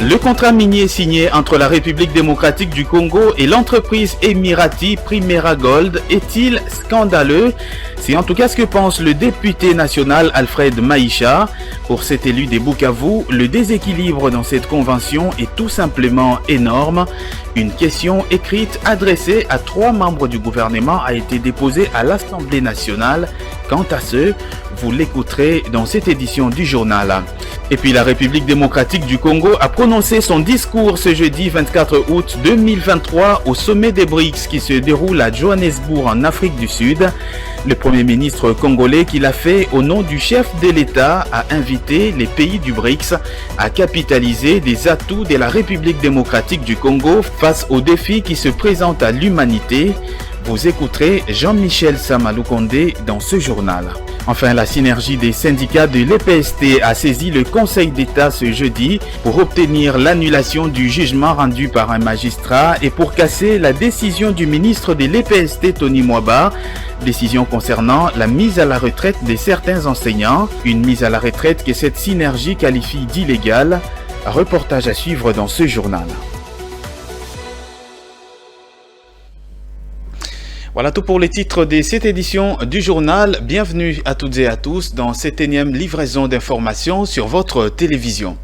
Le contrat minier signé entre la République démocratique du Congo et l'entreprise émirati Primera Gold est-il scandaleux? C'est en tout cas ce que pense le député national Alfred Maïcha. Pour cet élu des Bukavu, le déséquilibre dans cette convention est tout simplement énorme. Une question écrite adressée à 3 membres du gouvernement a été déposée à l'Assemblée nationale. Quant à ce, vous l'écouterez dans cette édition du journal. Et puis la République démocratique du Congo a prononcé son discours ce jeudi 24 août 2023 au sommet des BRICS qui se déroule à Johannesburg en Afrique du Sud. Le Premier ministre congolais qui l'a fait au nom du chef de l'État a invité les pays du BRICS à capitaliser des atouts de la République démocratique du Congo face aux défis qui se présentent à l'humanité. Vous écouterez Jean-Michel Samaloukonde dans ce journal. Enfin, la synergie des syndicats de l'EPST a saisi le Conseil d'État ce jeudi pour obtenir l'annulation du jugement rendu par un magistrat et pour casser la décision du ministre de l'EPST Tony Mwaba, décision concernant la mise à la retraite de certains enseignants, une mise à la retraite que cette synergie qualifie d'illégale. Reportage à suivre dans ce journal. Voilà tout pour les titres de cette édition du journal. Bienvenue à toutes et à tous dans cette énième livraison d'informations sur votre télévision.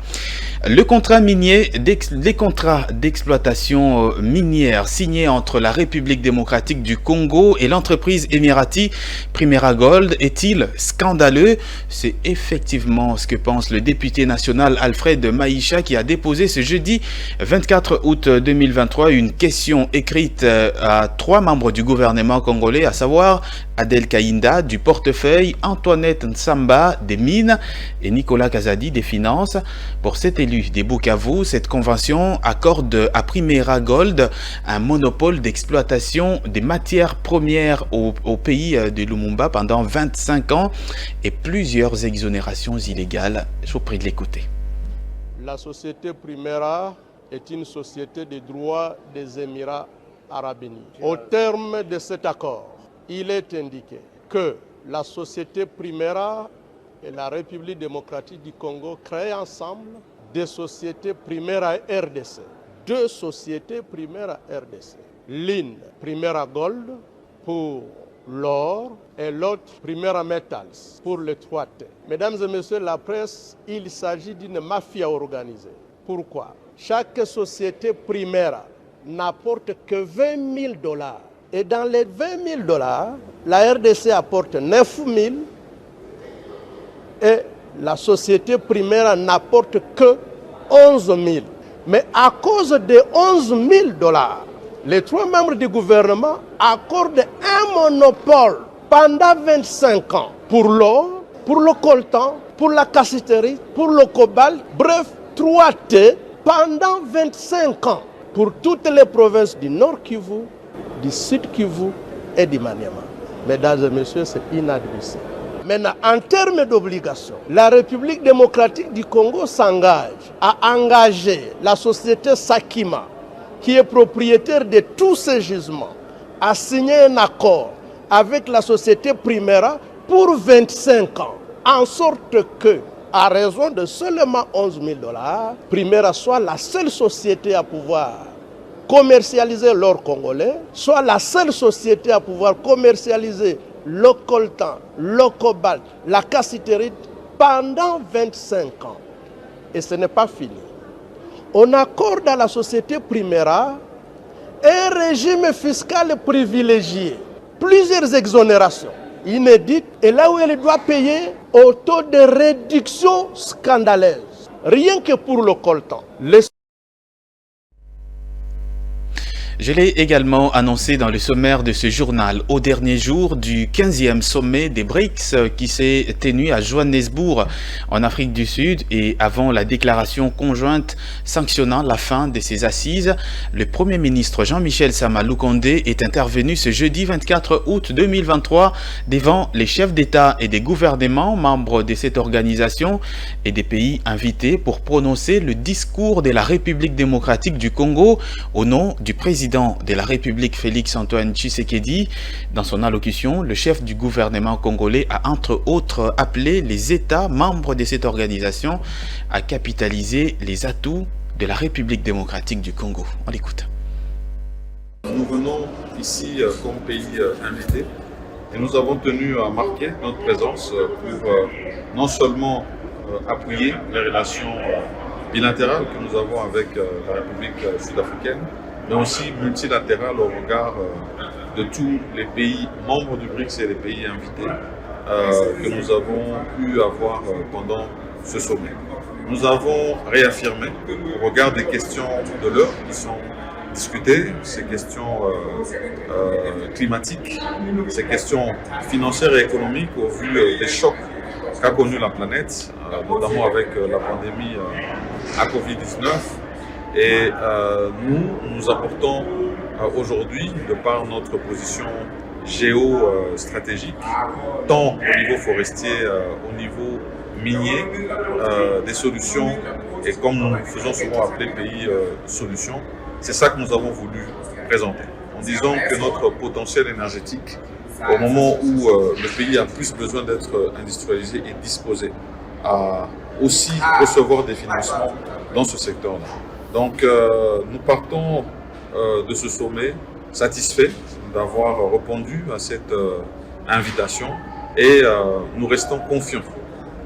Le contrat minier, les contrats d'exploitation minière signés entre la République démocratique du Congo et l'entreprise émirati Primera Gold est-il scandaleux? C'est effectivement ce que pense le député national Alfred Maïcha qui a déposé ce jeudi 24 août 2023 une question écrite à 3 membres du gouvernement congolais, à savoir Adel Kainda du portefeuille, Antoinette Nsamba des mines et Nicolas Kazadi des finances. Pour cet élu des Bukavu, cette convention accorde à Primera Gold un monopole d'exploitation des matières premières au pays de Lumumba pendant 25 ans et plusieurs exonérations illégales. Je vous prie de l'écouter. La société Primera est une société de droit des Émirats arabes unis. Au terme de cet accord, il est indiqué que la société Primera et la République démocratique du Congo créent ensemble des sociétés Primera RDC. 2 sociétés Primera RDC. L'une, Primera Gold, pour l'or, et l'autre, Primera Metals, pour le 3T. Mesdames et messieurs la presse, il s'agit d'une mafia organisée. Pourquoi? Chaque société Primera n'apporte que $20 000. Et dans les $20 000, la RDC apporte 9 000 et la société Primera n'apporte que 11 000. Mais à cause de 11 000 $, les 3 membres du gouvernement accordent un monopole pendant 25 ans pour l'or, pour le coltan, pour la cassiterie, pour le cobalt, bref, 3T pendant 25 ans pour toutes les provinces du Nord Kivu, du Sud Kivu et du Maniema. Mesdames et messieurs, c'est inadmissible. Maintenant, en termes d'obligations, la République démocratique du Congo s'engage à engager la société Sakima, qui est propriétaire de tous ces gisements, à signer un accord avec la société Primera pour 25 ans, en sorte que, à raison de seulement 11 000 $, Primera soit la seule société à pouvoir commercialiser l'or congolais, soit la seule société à pouvoir commercialiser le coltan, le cobalt, la cassiterite pendant 25 ans. Et ce n'est pas fini. On accorde à la société Primera un régime fiscal privilégié, plusieurs exonérations inédites, et là où elle doit payer au taux de réduction scandaleuse. Rien que pour le coltan. Je l'ai également annoncé dans le sommaire de ce journal au dernier jour du 15e sommet des BRICS qui s'est tenu à Johannesburg en Afrique du Sud et avant la déclaration conjointe sanctionnant la fin de ces assises, le Premier ministre Jean-Michel Samaloukonde est intervenu ce jeudi 24 août 2023 devant les chefs d'État et des gouvernements membres de cette organisation et des pays invités pour prononcer le discours de la République démocratique du Congo au nom du président de la République Félix-Antoine Tshisekedi. Dans son allocution, le chef du gouvernement congolais a entre autres appelé les États membres de cette organisation à capitaliser les atouts de la République démocratique du Congo. On l'écoute. Nous venons ici comme pays invité et nous avons tenu à marquer notre présence pour non seulement appuyer les relations bilatérales que nous avons avec la République sud-africaine, mais aussi multilatérales au regard de tous les pays membres du BRICS et les pays invités que nous avons pu avoir pendant ce sommet. Nous avons réaffirmé, au regard des questions de l'heure qui sont discutées, ces questions climatiques, ces questions financières et économiques au vu des chocs qu'a connu la planète, notamment avec la pandémie à Covid-19. Et nous apportons aujourd'hui, de par notre position géostratégique, tant au niveau forestier, au niveau minier, des solutions, et comme nous nous faisons souvent appeler pays solutions, c'est ça que nous avons voulu présenter, en disant que notre potentiel énergétique, au moment où le pays a plus besoin d'être industrialisé, est disposé à aussi recevoir des financements dans ce secteur-là. Donc nous partons de ce sommet satisfaits d'avoir répondu à cette invitation et nous restons confiants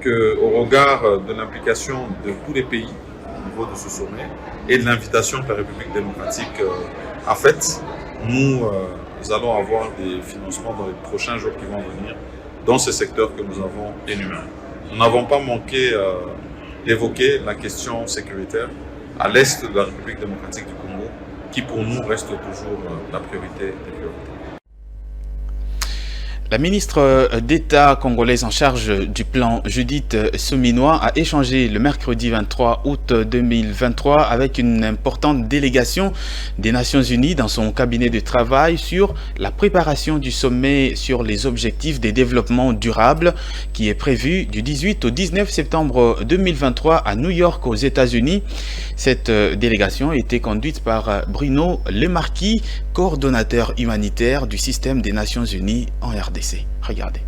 qu'au regard de l'implication de tous les pays au niveau de ce sommet et de l'invitation que la République démocratique a faite, nous allons avoir des financements dans les prochains jours qui vont venir dans ces secteurs que nous avons énumérés. Nous n'avons pas manqué d'évoquer la question sécuritaire à l'est de la République démocratique du Congo, qui pour nous reste toujours la priorité des priorités. La ministre d'État congolaise en charge du plan, Judith Suminwa, a échangé le mercredi 23 août 2023 avec une importante délégation des Nations Unies dans son cabinet de travail sur la préparation du sommet sur les objectifs des développements durables qui est prévu du 18 au 19 septembre 2023 à New York aux États-Unis. Cette délégation a été conduite par Bruno Lemarquis, coordonnateur humanitaire du système des Nations Unies en RDC. Regardez.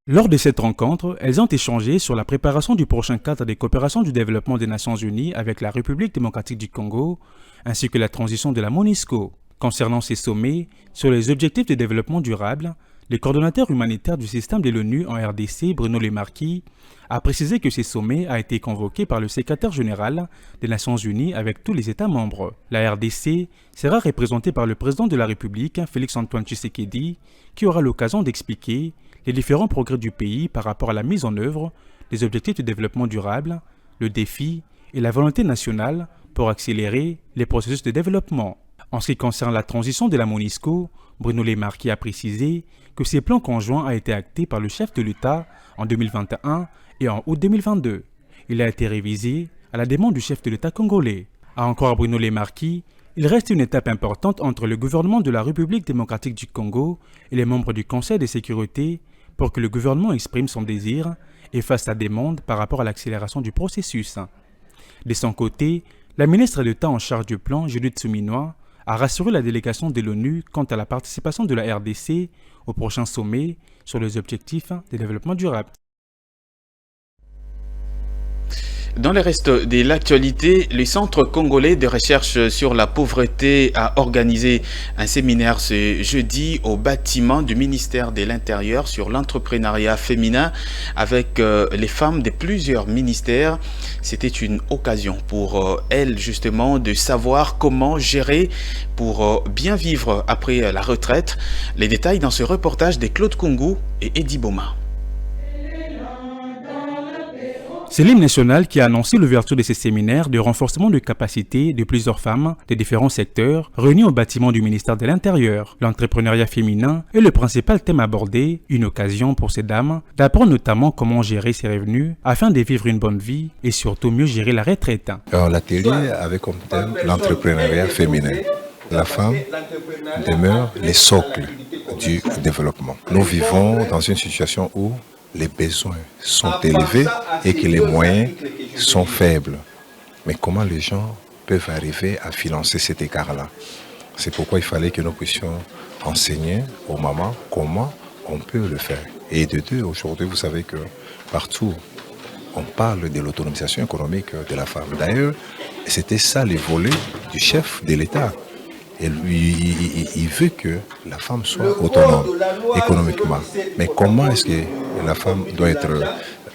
Lors de cette rencontre, elles ont échangé sur la préparation du prochain cadre des coopérations du développement des Nations Unies avec la République démocratique du Congo, ainsi que la transition de la MONUSCO. Concernant ces sommets, sur les objectifs de développement durable, le coordonnateur humanitaire du système de l'ONU en RDC, Bruno Lemarquis, a précisé que ce sommet a été convoqué par le secrétaire général des Nations Unies avec tous les États membres. La RDC sera représentée par le président de la République, Félix-Antoine Tshisekedi, qui aura l'occasion d'expliquer les différents progrès du pays par rapport à la mise en œuvre des objectifs de développement durable, le défi et la volonté nationale pour accélérer les processus de développement. En ce qui concerne la transition de la MONUSCO, Bruno Lemarquis a précisé que ces plans conjoints a été acté par le chef de l'État en 2021 et en août 2022. Il a été révisé à la demande du chef de l'État congolais. À encore Bruno Lemarquis, il reste une étape importante entre le gouvernement de la République démocratique du Congo et les membres du Conseil de sécurité pour que le gouvernement exprime son désir et fasse sa demande par rapport à l'accélération du processus. De son côté, la ministre d'État en charge du plan, Judith Suminwa, a rassuré la délégation de l'ONU quant à la participation de la RDC au prochain sommet sur les objectifs de développement durable. Dans le reste de l'actualité, le Centre congolais de recherche sur la pauvreté a organisé un séminaire ce jeudi au bâtiment du ministère de l'Intérieur sur l'entrepreneuriat féminin avec les femmes de plusieurs ministères. C'était une occasion pour elles justement de savoir comment gérer pour bien vivre après la retraite. Les détails dans ce reportage de Claude Kungu et Eddie Boma. C'est l'hymne national qui a annoncé l'ouverture de ces séminaires de renforcement de capacité de plusieurs femmes de différents secteurs réunis au bâtiment du ministère de l'Intérieur. L'entrepreneuriat féminin est le principal thème abordé, une occasion pour ces dames d'apprendre notamment comment gérer ses revenus afin de vivre une bonne vie et surtout mieux gérer la retraite. L'atelier avait comme thème l'entrepreneuriat féminin. La femme demeure le socle du développement. Nous vivons dans une situation où les besoins sont élevés et que les moyens sont faibles. Mais comment les gens peuvent arriver à financer cet écart-là? C'est pourquoi il fallait que nous puissions enseigner aux mamans comment on peut le faire. Et de deux, aujourd'hui, vous savez que partout on parle de l'autonomisation économique de la femme. D'ailleurs, c'était ça le volet du chef de l'État. Et lui, il veut que la femme soit autonome économiquement. Mais comment est-ce que la femme doit être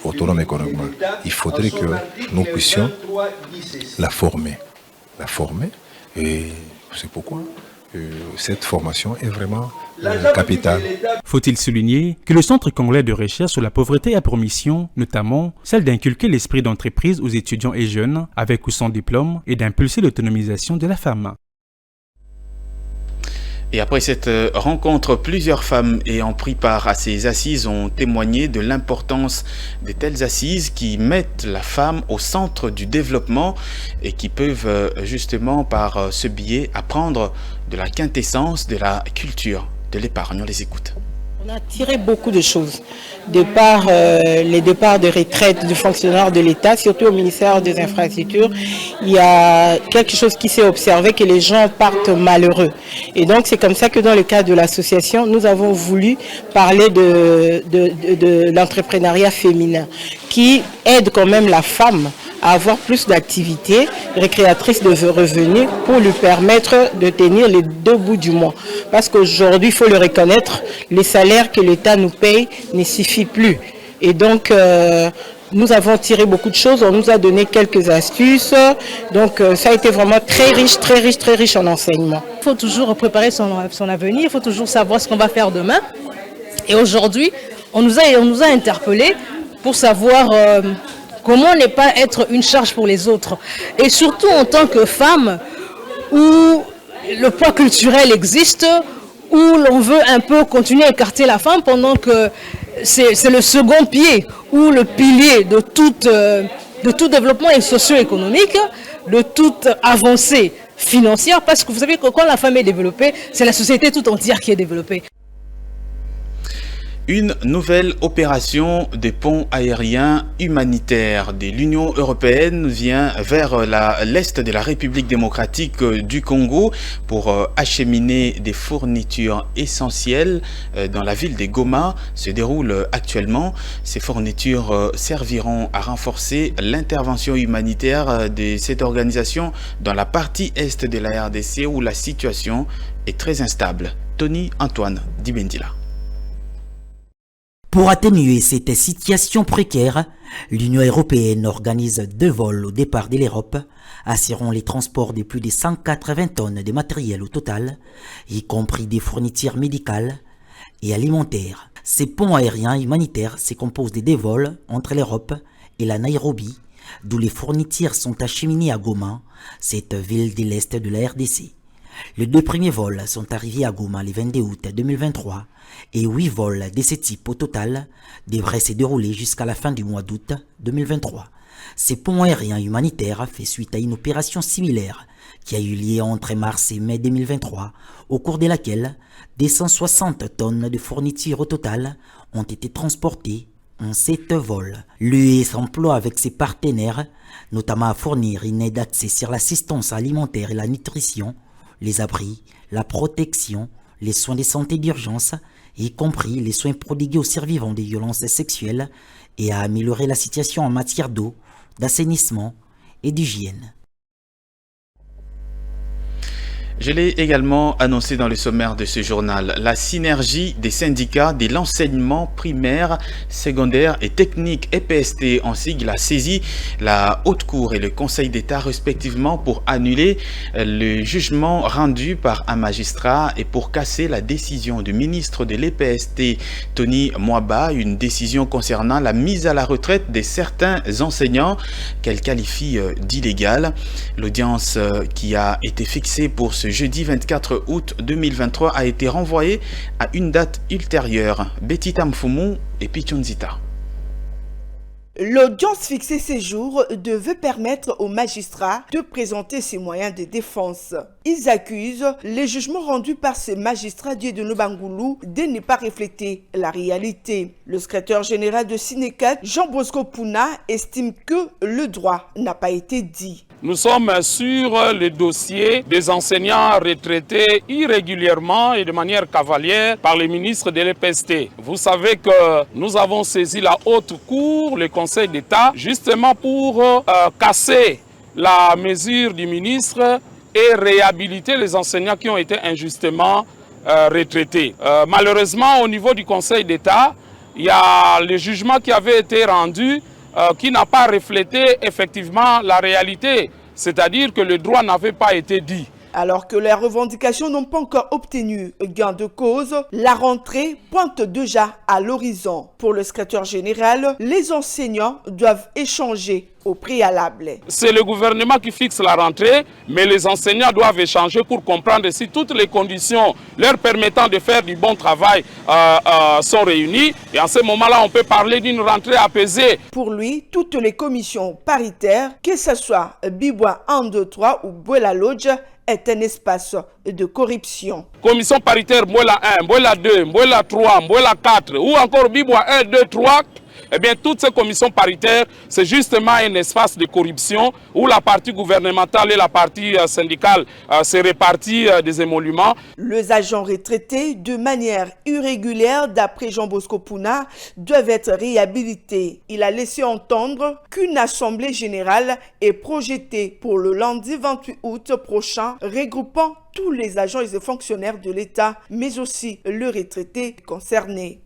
autonome économiquement? Il faudrait que nous puissions la former. Et c'est pourquoi cette formation est vraiment capitale. Faut-il souligner que le Centre congolais de recherche sur la pauvreté a pour mission, notamment, celle d'inculquer l'esprit d'entreprise aux étudiants et jeunes, avec ou sans diplôme, et d'impulser l'autonomisation de la femme. Et après cette rencontre, plusieurs femmes ayant pris part à ces assises ont témoigné de l'importance de telles assises qui mettent la femme au centre du développement et qui peuvent justement par ce biais apprendre de la quintessence de la culture de l'épargne. On les écoute. On a tiré beaucoup de choses, de par les départs de retraite de fonctionnaires de l'État, surtout au ministère des Infrastructures. Il y a quelque chose qui s'est observé, que les gens partent malheureux. Et donc c'est comme ça que dans le cadre de l'association, nous avons voulu parler de l'entrepreneuriat féminin, qui aide quand même la femme à avoir plus d'activités récréatrices de revenus pour lui permettre de tenir les deux bouts du mois. Parce qu'aujourd'hui, il faut le reconnaître, les salaires que l'État nous paye ne suffisent plus. Et donc, nous avons tiré beaucoup de choses, on nous a donné quelques astuces. Donc, ça a été vraiment très riche en enseignement. Il faut toujours préparer son avenir, il faut toujours savoir ce qu'on va faire demain. Et aujourd'hui, on nous a interpellés pour savoir comment ne pas être une charge pour les autres. Et surtout en tant que femme, où le poids culturel existe, où l'on veut un peu continuer à écarter la femme pendant que c'est le second pied ou le pilier de tout développement socio-économique, de toute avancée financière. Parce que vous savez que quand la femme est développée, c'est la société tout entière qui est développée. Une nouvelle opération des ponts aériens humanitaires de l'Union européenne vient vers l'est de la République démocratique du Congo pour acheminer des fournitures essentielles dans la ville de Goma. Se déroule actuellement. Ces fournitures serviront à renforcer l'intervention humanitaire de cette organisation dans la partie est de la RDC où la situation est très instable. Tony Antoine Dibendila. Pour atténuer cette situation précaire, l'Union européenne organise 2 vols au départ de l'Europe, assurant les transports de plus de 180 tonnes de matériel au total, y compris des fournitures médicales et alimentaires. Ces ponts aériens humanitaires se composent de 2 vols entre l'Europe et la Nairobi, d'où les fournitures sont acheminées à Goma, cette ville de l'Est de la RDC. Les 2 premiers vols sont arrivés à Goma le 22 août 2023 et 8 vols de ce type au total devraient se dérouler jusqu'à la fin du mois d'août 2023. Ces ponts aériens humanitaires fait suite à une opération similaire qui a eu lieu entre mars et mai 2023, au cours de laquelle 260 tonnes de fournitures au total ont été transportées en 7 vols. L'UE s'emploie avec ses partenaires, notamment à fournir une aide axée sur l'assistance alimentaire et la nutrition, les abris, la protection, les soins de santé d'urgence, y compris les soins prodigués aux survivants des violences sexuelles, et à améliorer la situation en matière d'eau, d'assainissement et d'hygiène. Je l'ai également annoncé dans le sommaire de ce journal. La synergie des syndicats de l'enseignement primaire, secondaire et technique EPST en sigle a saisi la Haute Cour et le Conseil d'État respectivement pour annuler le jugement rendu par un magistrat et pour casser la décision du ministre de l'EPST, Tony Mwaba, une décision concernant la mise à la retraite de certains enseignants qu'elle qualifie d'illégale. L'audience qui a été fixée pour ce jeudi 24 août 2023 a été renvoyé à une date ultérieure. Betty Tamfumu et Pichunzita. L'audience fixée ces jours devait permettre aux magistrats de présenter ses moyens de défense. Ils accusent les jugements rendus par ces magistrats Dieudonné Bangoulou de ne pas refléter la réalité. Le secrétaire général de Sinecat, Jean Bosco Pouna, estime que le droit n'a pas été dit. Nous sommes sur le dossier des enseignants retraités irrégulièrement et de manière cavalière par les ministres de l'EPST. Vous savez que nous avons saisi la haute cour, le Conseil d'État, justement pour casser la mesure du ministre et réhabiliter les enseignants qui ont été injustement retraités. Malheureusement, au niveau du Conseil d'État, il y a le jugement qui avait été rendu qui n'a pas reflété effectivement la réalité, c'est-à-dire que le droit n'avait pas été dit. Alors que les revendications n'ont pas encore obtenu gain de cause, la rentrée pointe déjà à l'horizon. Pour le secrétaire général, les enseignants doivent échanger au préalable. C'est le gouvernement qui fixe la rentrée, mais les enseignants doivent échanger pour comprendre si toutes les conditions leur permettant de faire du bon travail sont réunies. Et en ce moment-là, on peut parler d'une rentrée apaisée. Pour lui, toutes les commissions paritaires, que ce soit Bibois 1, 2, 3 ou Bouela Lodge, est un espace de corruption. Commission paritaire Mbouela 1, Mbouela 2, Mbouela 3, Mbouela 4 ou encore Bibois 1, 2, 3, eh bien toutes ces commissions paritaires, c'est justement un espace de corruption où la partie gouvernementale et la partie syndicale se répartissent des émoluments. Les agents retraités de manière irrégulière, d'après Jean Bosco Pouna, doivent être réhabilités. Il a laissé entendre qu'une assemblée générale est projetée pour le lundi 28 août prochain, regroupant tous les agents et les fonctionnaires de l'État, mais aussi les retraités concernés.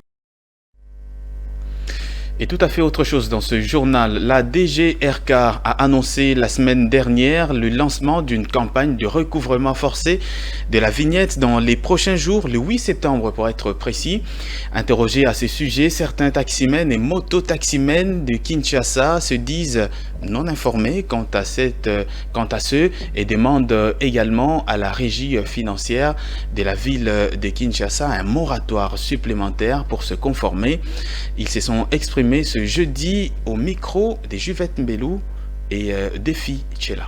Et tout à fait autre chose dans ce journal, la DGRK a annoncé la semaine dernière le lancement d'une campagne de recouvrement forcé de la vignette dans les prochains jours, le 8 septembre pour être précis. Interrogés à ce sujet, certains taximens et mototaximens de Kinshasa se disent non informés quant à ce et demandent également à la régie financière de la ville de Kinshasa un moratoire supplémentaire pour se conformer. Ils se sont exprimés ce jeudi au micro des Juvette Mbelou et Défi Tchela.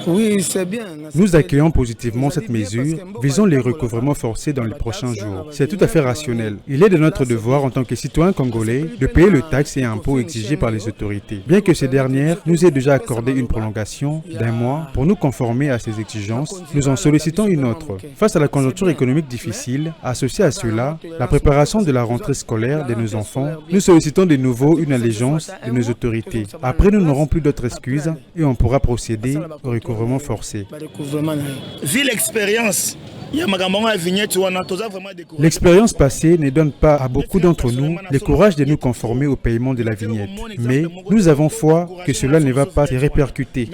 Oui, c'est bien. Nous accueillons positivement cette mesure visant les recouvrements forcés dans les prochains jours. C'est tout à fait rationnel. Il est de notre devoir en tant que citoyens congolais de payer le taxe et impôts exigés par les autorités. Bien que ces dernières nous aient déjà accordé une prolongation d'1 mois pour nous conformer à ces exigences, nous en sollicitons une autre. Face à la conjoncture économique difficile, associée à cela, la préparation de la rentrée scolaire de nos enfants, nous sollicitons de nouveau une allégeance de nos autorités. Après, nous n'aurons plus d'autres excuses et on pourra procéder au recouvrement forcé. L'expérience passée ne donne pas à beaucoup d'entre nous le courage de nous conformer au paiement de la vignette. Mais nous avons foi que cela ne va pas se répercuter.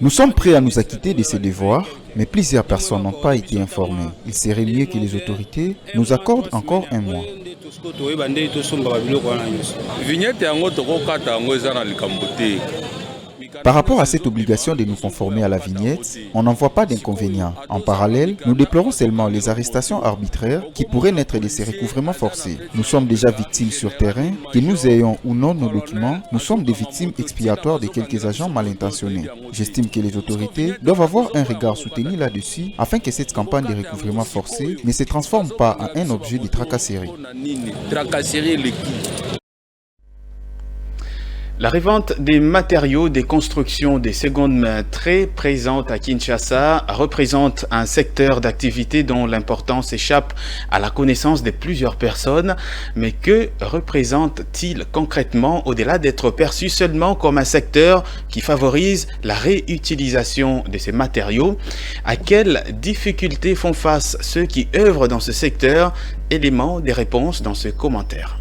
Nous sommes prêts à nous acquitter de ces devoirs, mais plusieurs personnes n'ont pas été informées. Il serait mieux que les autorités nous accordent encore 1 mois. Par rapport à cette obligation de nous conformer à la vignette, on n'en voit pas d'inconvénient. En parallèle, nous déplorons seulement les arrestations arbitraires qui pourraient naître de ces recouvrements forcés. Nous sommes déjà victimes sur terrain, que nous ayons ou non nos documents, nous sommes des victimes expiatoires de quelques agents mal intentionnés. J'estime que les autorités doivent avoir un regard soutenu là-dessus afin que cette campagne de recouvrement forcé ne se transforme pas en un objet de tracasserie. La revente des matériaux des constructions des secondes mains très présente à Kinshasa représente un secteur d'activité dont l'importance échappe à la connaissance de plusieurs personnes. Mais que représente-t-il concrètement au-delà d'être perçu seulement comme un secteur qui favorise la réutilisation de ces matériaux? À quelles difficultés font face ceux qui œuvrent dans ce secteur? Élément des réponses dans ce commentaire.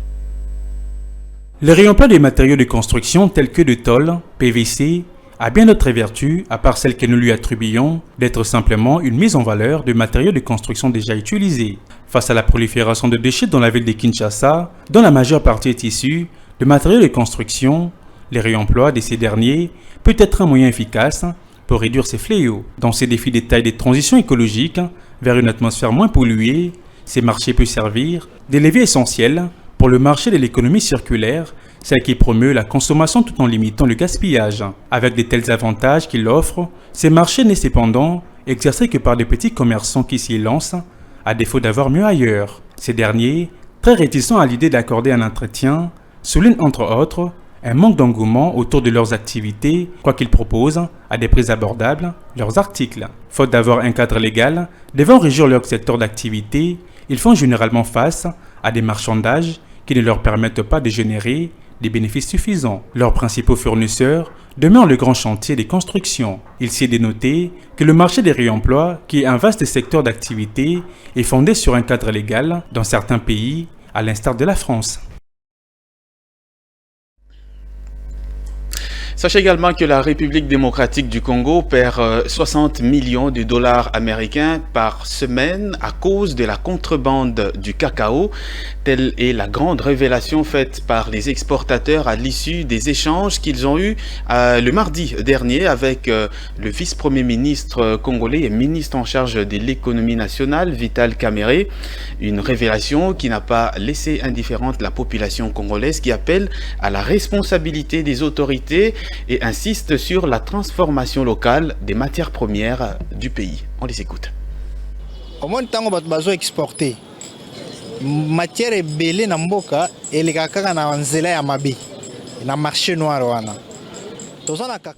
Le réemploi des matériaux de construction tels que de tôle, PVC, a bien d'autres vertus, à part celle que nous lui attribuons, d'être simplement une mise en valeur de matériaux de construction déjà utilisés. Face à la prolifération de déchets dans la ville de Kinshasa, dont la majeure partie est issue de matériaux de construction, le réemploi de ces derniers peut être un moyen efficace pour réduire ces fléaux. Dans ces défis de taille de transition écologique vers une atmosphère moins polluée, ces marchés peuvent servir des leviers essentiels pour le marché de l'économie circulaire, celle qui promeut la consommation tout en limitant le gaspillage. Avec de tels avantages qu'il offre, ces marchés n'est cependant exercés que par de petits commerçants qui s'y lancent, à défaut d'avoir mieux ailleurs. Ces derniers très réticents à l'idée d'accorder un entretien, soulignent entre autres un manque d'engouement autour de leurs activités, quoiqu'ils proposent, à des prix abordables, leurs articles. Faute d'avoir un cadre légal devant régir leur secteur d'activité, ils font généralement face à des marchandages qui ne leur permettent pas de générer des bénéfices suffisants. Leurs principaux fournisseurs demeurent le grand chantier des constructions. Il s'y est dénoté que le marché des réemplois, qui est un vaste secteur d'activité, est fondé sur un cadre légal dans certains pays, à l'instar de la France. Sachez également que la République démocratique du Congo perd 60 millions de dollars américains par semaine à cause de la contrebande du cacao. Telle est la grande révélation faite par les exportateurs à l'issue des échanges qu'ils ont eus le mardi dernier avec le vice-premier ministre congolais et ministre en charge de l'économie nationale, Vital Kamerhe. Une révélation qui n'a pas laissé indifférente la population congolaise qui appelle à la responsabilité des autorités et insiste sur la transformation locale des matières premières du pays. On les écoute. Au moins, tant que nous exporter matière belé na mboka elekaka na nzela ya mabe na marché noir wana.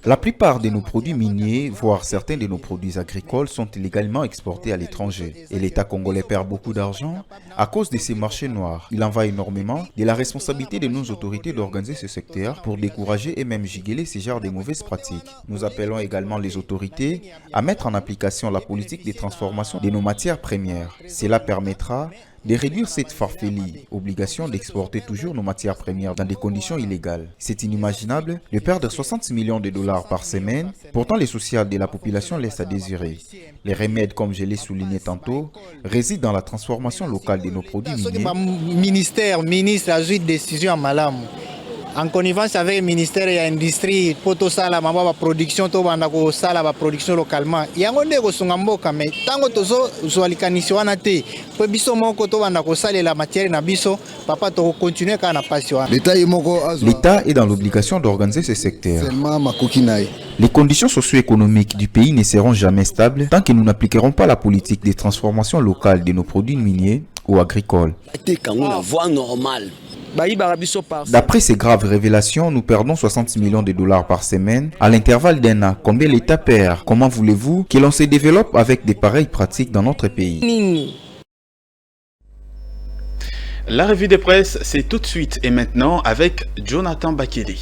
La plupart de nos produits miniers, voire certains de nos produits agricoles, sont illégalement exportés à l'étranger. Et l'État congolais perd beaucoup d'argent à cause de ces marchés noirs. Il en va énormément de la responsabilité de nos autorités d'organiser ce secteur pour décourager et même juguler ces genres de mauvaises pratiques. Nous appelons également les autorités à mettre en application la politique de transformation de nos matières premières. Cela permettra de réduire cette farfelie, obligation d'exporter toujours nos matières premières dans des conditions illégales. C'est inimaginable de perdre 60 millions de dollars par semaine, pourtant les social de la population laissent à désirer. Les remèdes, comme je l'ai souligné tantôt, résident dans la transformation locale de nos produits miniers. Ministre a eu une décision à Malam. En connivence avec le ministère de l'Industrie, pour tout ça, la production, tout la production localement. Il y a un peu mais tant que tu as les canissons, la matière na biso, papa tu continuer à na passion. L'État est dans l'obligation d'organiser ce secteur. Les conditions socio-économiques du pays ne seront jamais stables tant que nous n'appliquerons pas la politique de transformation locale de nos produits miniers ou agricoles. D'après ces graves révélations, nous perdons 60 millions de dollars par semaine à l'intervalle d'un an. Combien l'État perd? Comment voulez-vous que l'on se développe avec des pareilles pratiques dans notre pays? La revue de presse, c'est tout de suite et maintenant avec Jonathan Bakele.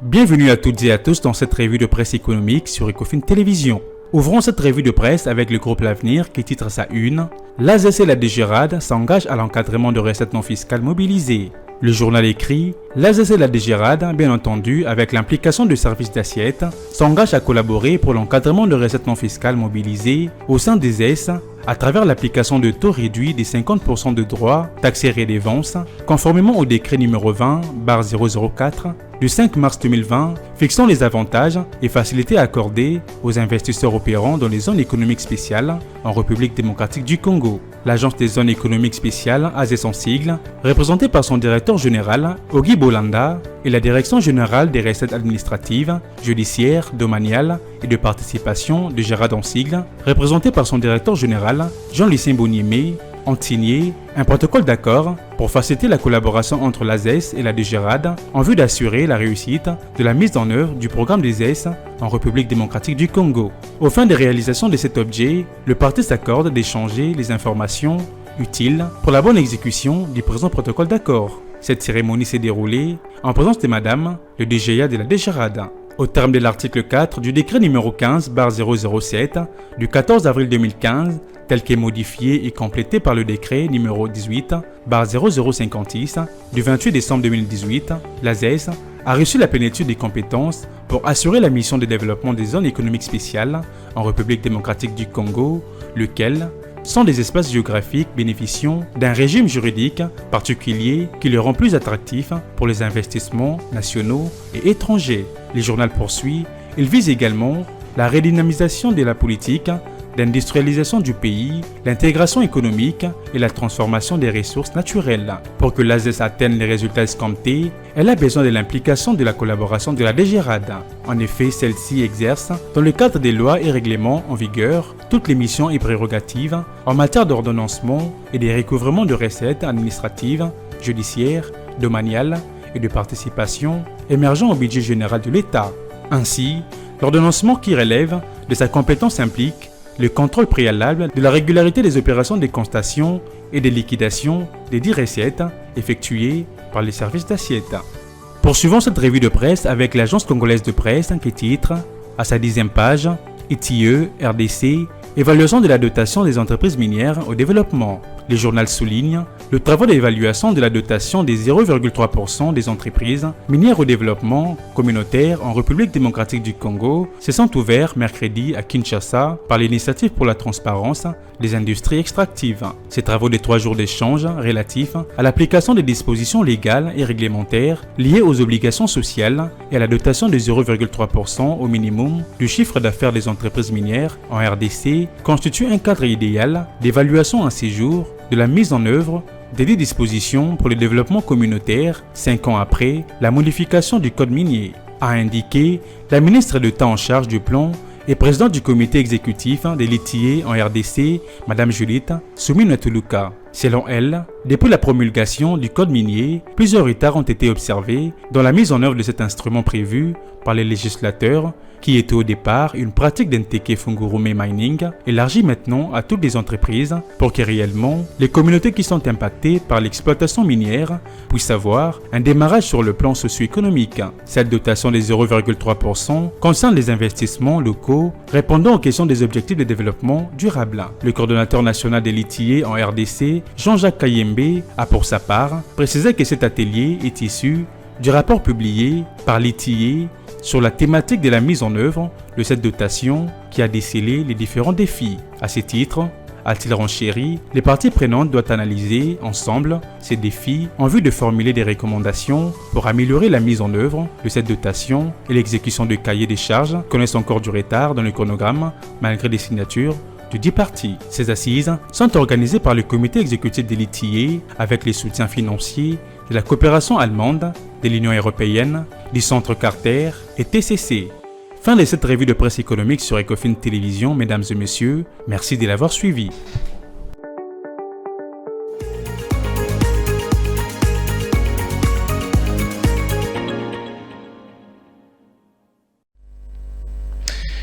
Bienvenue à toutes et à tous dans cette revue de presse économique sur Ecofin Télévision. Ouvrons cette revue de presse avec le groupe L'Avenir qui titre sa une « L'ASES et la DGRAD s'engagent à l'encadrement de recettes non fiscales mobilisées ». Le journal écrit « L'ASES et la DGRAD, bien entendu, avec l'implication de services d'assiette, s'engagent à collaborer pour l'encadrement de recettes non fiscales mobilisées au sein des ES à travers l'application de taux réduits des 50% de droits, taxes et redevances, conformément au décret numéro 20/004 du 5 mars 2020 fixant les avantages et facilités accordées aux investisseurs opérant dans les zones économiques spéciales en République démocratique du Congo. L'Agence des zones économiques spéciales, AZES en sigle, représentée par son directeur général, Ogi Bolanda, et la Direction générale des recettes administratives, judiciaires, domaniales et de participation de GERAD en sigle, représentée par son directeur général, Jean-Lucien Boniemé, ont signé un protocole d'accord pour faciliter la collaboration entre l'ASES et la DGRAD en vue d'assurer la réussite de la mise en œuvre du programme des ES en République démocratique du Congo. Au fin de réalisation de cet objet, le parti s'accorde d'échanger les informations utiles pour la bonne exécution du présent protocole d'accord. Cette cérémonie s'est déroulée en présence de Madame le DGA de la DGRAD. Au terme de l'article 4 du décret numéro 15/007 du 14 avril 2015, tel qu'est modifié et complété par le décret numéro 18/0056 du 28 décembre 2018, l'ASES a reçu la plénitude des compétences pour assurer la mission de développement des zones économiques spéciales en République démocratique du Congo, lequel sont des espaces géographiques bénéficiant d'un régime juridique particulier qui le rend plus attractif pour les investissements nationaux et étrangers. Le journal poursuit, il vise également la redynamisation de la politique l'industrialisation du pays, l'intégration économique et la transformation des ressources naturelles. Pour que l'ASES atteigne les résultats escomptés, elle a besoin de l'implication de la collaboration de la DGRAD. En effet, celle-ci exerce, dans le cadre des lois et règlements en vigueur, toutes les missions et prérogatives en matière d'ordonnancement et des recouvrements de recettes administratives, judiciaires, domaniales et de participation émergeant au budget général de l'État. Ainsi, l'ordonnancement qui relève de sa compétence implique le contrôle préalable de la régularité des opérations de constatation et de liquidation des 10 recettes effectuées par les services d'assiette. Poursuivons cette revue de presse avec l'agence congolaise de presse qui titre, à sa 10e page, ITIE, RDC, évaluation de la dotation des entreprises minières au développement. Le journal souligne le travail d'évaluation de la dotation des 0,3% des entreprises minières au développement communautaire en République démocratique du Congo se sont ouverts mercredi à Kinshasa par l'Initiative pour la transparence des industries extractives. Ces travaux de 3 jours d'échange relatifs à l'application des dispositions légales et réglementaires liées aux obligations sociales et à la dotation de 0,3% au minimum du chiffre d'affaires des entreprises minières en RDC constituent un cadre idéal d'évaluation à ces jours de la mise en œuvre des dispositions pour le développement communautaire 5 ans après la modification du code minier, a indiqué la ministre d'État en charge du plan et présidente du comité exécutif de l'ITIE en RDC, Mme Judith Souminatuluka. Selon elle, depuis la promulgation du code minier, plusieurs retards ont été observés dans la mise en œuvre de cet instrument prévu par les législateurs, qui était au départ une pratique d'Nteke Fungurume Mining, élargie maintenant à toutes les entreprises pour que réellement les communautés qui sont impactées par l'exploitation minière puissent avoir un démarrage sur le plan socio-économique. Cette dotation des 0,3% concerne les investissements locaux répondant aux questions des objectifs de développement durable. Le coordonnateur national de l'ITIE en RDC, Jean-Jacques Kayembe, a pour sa part précisé que cet atelier est issu du rapport publié par l'ITIE sur la thématique de la mise en œuvre de cette dotation qui a décelé les différents défis. À ce titre, a-t-il renchéri, les parties prenantes doivent analyser ensemble ces défis en vue de formuler des recommandations pour améliorer la mise en œuvre de cette dotation et l'exécution de cahiers des charges connaissent encore du retard dans le chronogramme malgré les signatures de 10 parties. Ces assises sont organisées par le comité exécutif de l'ITIE avec les soutiens financiers de la coopération allemande, de l'Union européenne, du Centre Carter et TCC. Fin de cette revue de presse économique sur Ecofin Télévision, mesdames et messieurs. Merci de l'avoir suivi.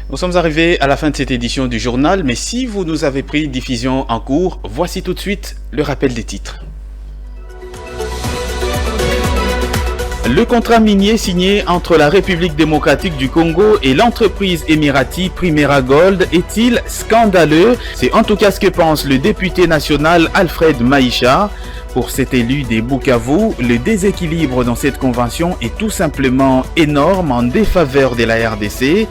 Nous sommes arrivés à la fin de cette édition du journal, mais si vous nous avez pris diffusion en cours, voici tout de suite le rappel des titres. Le contrat minier signé entre la République démocratique du Congo et l'entreprise émirati Primera Gold est-il scandaleux? C'est en tout cas ce que pense le député national Alfred Maïcha. Pour cet élu des Bukavu, le déséquilibre dans cette convention est tout simplement énorme en défaveur de la RDC.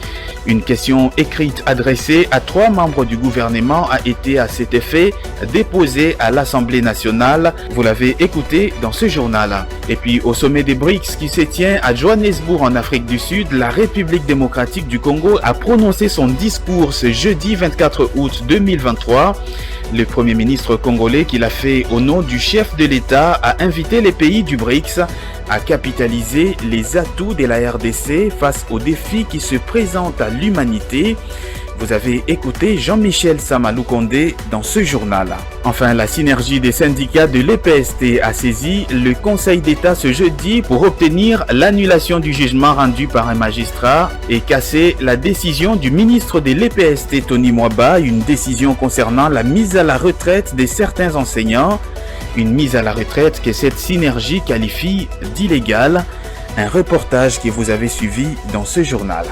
Une question écrite adressée à 3 membres du gouvernement a été à cet effet déposée à l'Assemblée nationale. Vous l'avez écouté dans ce journal. Et puis au sommet des BRICS qui se tient à Johannesburg en Afrique du Sud, la République démocratique du Congo a prononcé son discours ce jeudi 24 août 2023. Le Premier ministre congolais, qui l'a fait au nom du chef de l'État, a invité les pays du BRICS à capitaliser les atouts de la RDC face aux défis qui se présentent à l'humanité. Vous avez écouté Jean-Michel Samaloukonde dans ce journal. Enfin, la synergie des syndicats de l'EPST a saisi le Conseil d'État ce jeudi pour obtenir l'annulation du jugement rendu par un magistrat et casser la décision du ministre de l'EPST Tony Mwaba, une décision concernant la mise à la retraite de certains enseignants. Une mise à la retraite que cette synergie qualifie d'illégale. Un reportage que vous avez suivi dans ce journal.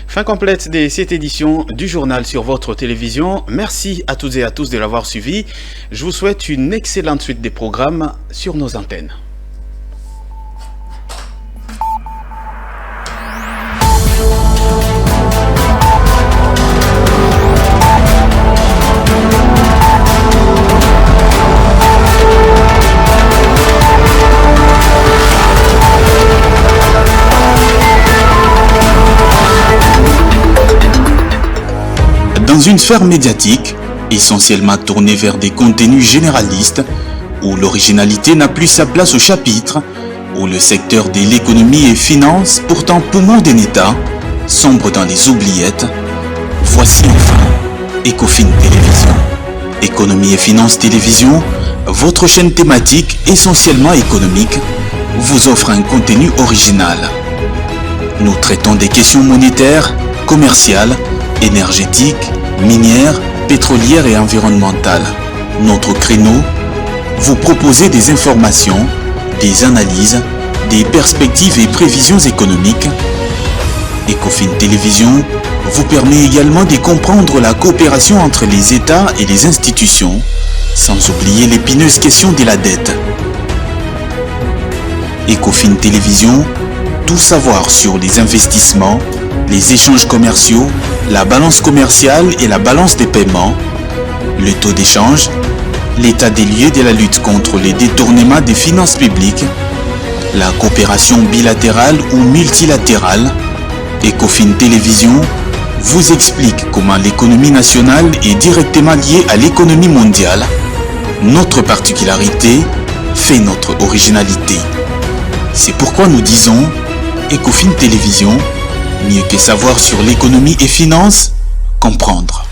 Fin complète de cette édition du journal sur votre télévision. Merci à toutes et à tous de l'avoir suivi. Je vous souhaite une excellente suite des programmes sur nos antennes. une sphère médiatique essentiellement tournée vers des contenus généralistes, où l'originalité n'a plus sa place au chapitre, où le secteur de l'économie et finance, pourtant poumon d'un État, sombre dans les oubliettes, voici enfin Ecofin Télévision. Économie et finance télévision, votre chaîne thématique essentiellement économique, vous offre un contenu original. Nous traitons des questions monétaires, commerciales, énergétiques, minières, pétrolières et environnementales. Notre créneau, vous proposer des informations, des analyses, des perspectives et prévisions économiques. Ecofin Télévision vous permet également de comprendre la coopération entre les États et les institutions, sans oublier l'épineuse question de la dette. Ecofin Télévision, tout savoir sur les investissements, les échanges commerciaux, la balance commerciale et la balance des paiements, le taux d'échange, l'état des lieux de la lutte contre les détournements des finances publiques, la coopération bilatérale ou multilatérale. Ecofin Télévision vous explique comment l'économie nationale est directement liée à l'économie mondiale. Notre particularité fait notre originalité. C'est pourquoi nous disons Ecofin Télévision, mieux que savoir sur l'économie et finances, comprendre.